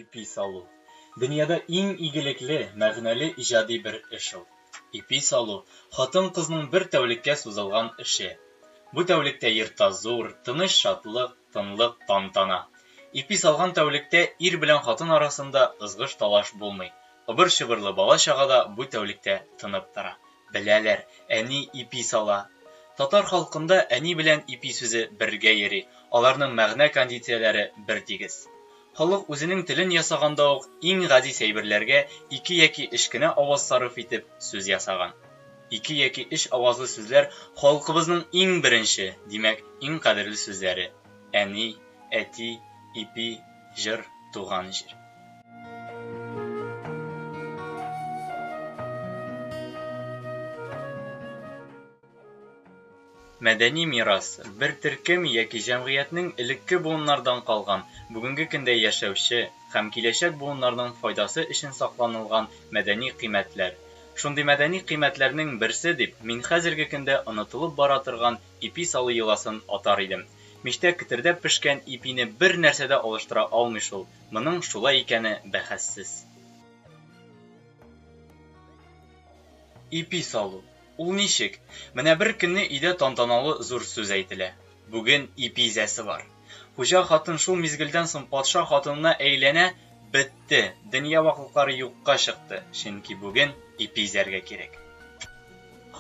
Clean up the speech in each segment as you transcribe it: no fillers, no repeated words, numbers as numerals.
ипи салу. Дөньяда иң игелекле, мәгънәле иҗади бер эш ул. Ипи салу хатын-кызның бер тәүлеккә сузылган эше. Бу тәүлектә йортта зур, тыныч шатлык, тынлык, тантана. Ипи салган тәүлектә ир белән хатын арасында ызгыш-талаш булмый. Ыбыр-чыбырлы бала-чага бу тәүлектә тынып тора. Беләләр, әни ипи сала. Татар халкында әни белән ипи сүзе бергә йөри. Аларның мәгънә кондицияләре бер тигез. Халык үзенең телен ясаганда ук иң гади әйберләргә ике яки өч кенә аваз сарыф итеп сүз ясаган. Ике яки өч авазлы сүзләр халкыбызның иң беренче, димәк, иң кадерле сүзләре. Әни, әти, ипи, җыр, туган җир. Мәдәни мирас бер төркем яки җәмгыятьнең элекке буыннардан калган, бүгенге көндә яшәүче һәм киләчәк буыннарның файдасы өчен сакланылган мәдәни кыйммәтләр. Шундый мәдәни кыйммәтләрнең берсе дип мин хәзерге көндә онытылып бара торган ипи салу йоласын атар идем. Мичтә кетердәп пешкән ипине бер нәрсәдә алыштыра алмый шул. Моның шулай икәне бәхәссез. Ипи салу. Ул ничек? Менә бер көнне өйдә тантаналы зур сүз әйтелә. Бүген ипизәсе бар. Хуҗа хатын шул мизгелдән соң патша хатынына әйләнә, бетте, дөнья ваклыклары юкка чыкты, чөнки бүген ипизәргә кирәк.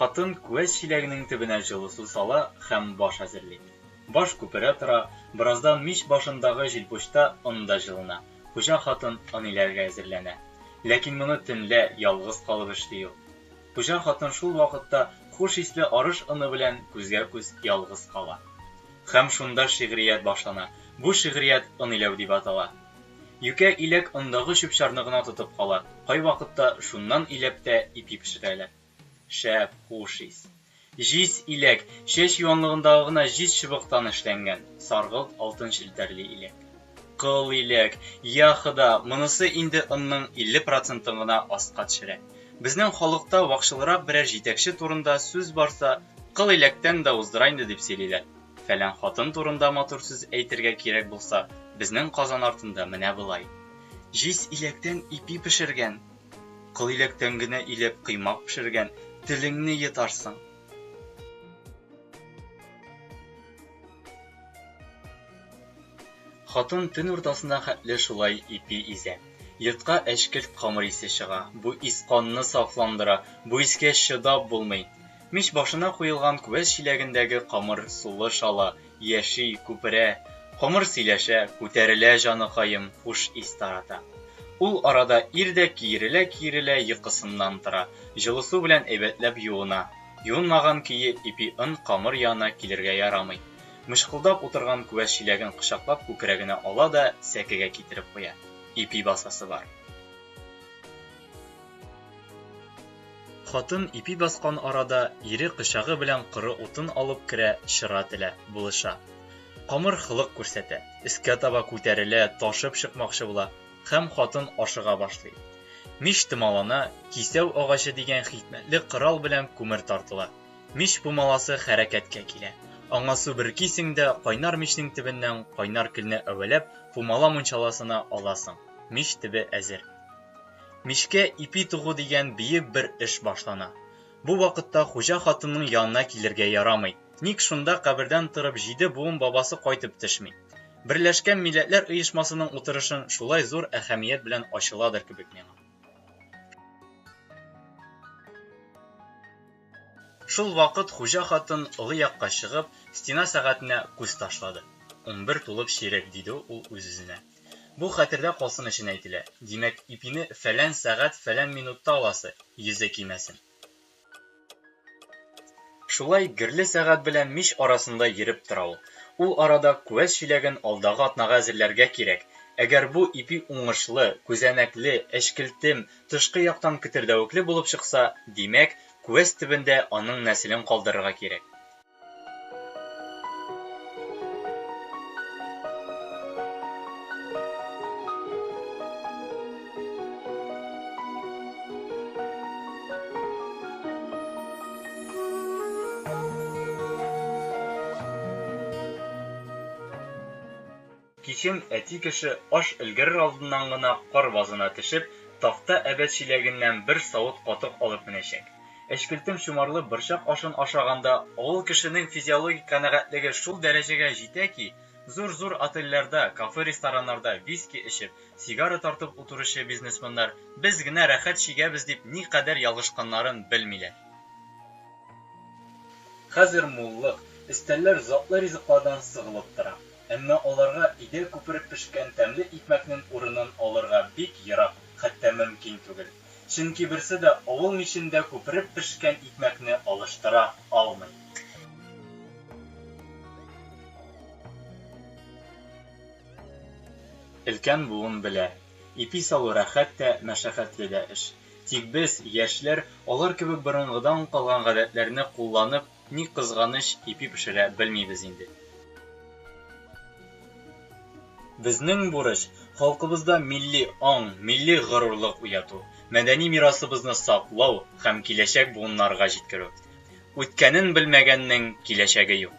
Хатын күәз чиләгенең төбенә җылы су сала һәм баш әзерли. Баш күперә тора, бераздан мич башындагы җилпучта онда җылына. Хуҗа хатын ониләргә әзерләнә. Ләкин моны төнлә ялгыз калып эшли ул. Хуҗа хатын шул вакытта хуш исле арыш ыны белән күзгә-күз ялгыз кала. Һәм шунда шигърият башлана. Бу шигърият ониләү дип атала. Юкә иләк ондагы чүп-чарны гына тотып кала. Кай вакытта шуннан иләп тә ипи пешерәләр. Шәп, хуш ис. Җиз иләк, чәч юанлыгындагы гына җиз чыбыктан эшләнгән, саргылт алтын челтәрле иләк. Кыл иләк, я Хода, монысы инде онның 50% гына аска төшерә. Безнең халыкта вакшылырак берәр җитәкче турында сүз барса, кыл иләктән дә уздыра инде дип сөйлиләр. Фәлән хатын турында матур сүз әйтергә кирәк булса, безнең Казан артында менә булай. Җиз иләктән ипи пешергән, кыл иләктән генә иләп кыймак пешергән, телеңне йотарсың. Хатын төн уртасында хәтле шулай ипи изә. Йортка әчкелт камыр исе чыга. Бу ис канны сафландыра, бу искә чыдап булмый. Мич башына куелган күәз чиләгендәге камыр сулы шала, яши, күперә. Камыр сөйләшә, күтәрелә җаныкаем, хуш ис тарата. Ул арада ир дә киерелә йокысыннан тора. Җылы су белән әйбәтләп юына. Юынмаган көе ипи ын камыр янына килергә ярамый. Мышкылдап утырган күәз чиләген кочаклап күкрәгенә ала да сәкегә китереп куя. Ипи басасы бар. Хатын ипи баскан арада ире кычагы белән кыры утын алып керә, чыра телә, булыша. Камыр хылык күрсәтә, искә таба күтәрелә, ташып чыкмакчы була, һәм хатын ашыга башлый. Мич тымалана, кисәү агачы дигән хикмәтле корал белән күмер тартыла. Мич бумаласы хәрәкәткә килә. Аңа су бер кисеңдә кайнар мичнең төбеннән кайнар көлне әвәләп, бумала мунчаласына аласың. Мич төбе әзер. Мичкә ипи тугу дигән биек бер эш башлана. Бу вакытта хуҗа хатынның янына килергә ярамый. Ник шунда кабердән торып 7 буын бабасы кайтып төшми. Берләшкән Милләтләр оешмасының утырышын шулай зур әһәмият белән ачыладыр кебек миңа. Шул вакыт хуҗа хатын олы якка чыгып, стена сәгатенә күз ташлады. 11 тулып чирек диде ул үз-үзенә. Бу хәтердә калсын өчен әйтелә. Димәк, ипине фәлән сәгать, фәлән минутта аласы, йөзе кимәсен. Шулай герле сәгать белән мич арасында йөреп тора ул. Ул арада күәз чиләген алдагы атнага әзерләргә кирәк. Әгәр бу ипи уңышлы, күзәнәкле, әчкелтем, тышкы яктан кетердәвекле булып чыкса, димәк, күәз төбендә аның нәселен калдырырга кирәк. Кичен әти кеше аш өлгерер алдыннан гына кар базына төшеп, тафта әбәт чиләгеннән бер савыт катык алып менәчәк. Эшкелтем чумарлы борчак ашын ашаганда, авыл кешенең физиологик канәгатьлеге шул дәрәҗәгә җитә ки, зур-зур отельләрдә, кафе-рестораннарда виски эчеп, сигара тартып утыручы бизнесменнар без генә рәхәт чигәбез дип никадәр ялгышканнарын белмиләр. Хәзер муллык, өстәлләр затлы ризыклардан сыгылып тора. Әмма аларга идел күпереп пешкән тәмле икмәкнең урынын алырга бик ерак, хәтта мөмкин түгел. Чөнки берсе дә авыл мичендә күпереп пешкән икмәкне алыштыра алмый. Өлкән буын белә. Ипи салу рәхәт тә, мәшәкатьле дә эш. Тик без, яшьләр, алар кебек борынгыдан калган гадәтләрне кулланып, ни кызганыч ипи пешерә белмибез инде. Безнең бурыч халкыбызда милли аң, милли горурлык уяту, мәдәни мирасыбызны саклау һәм киләчәк буыннарга җиткерү. Үткәнен белмәгәннең киләчәге юк.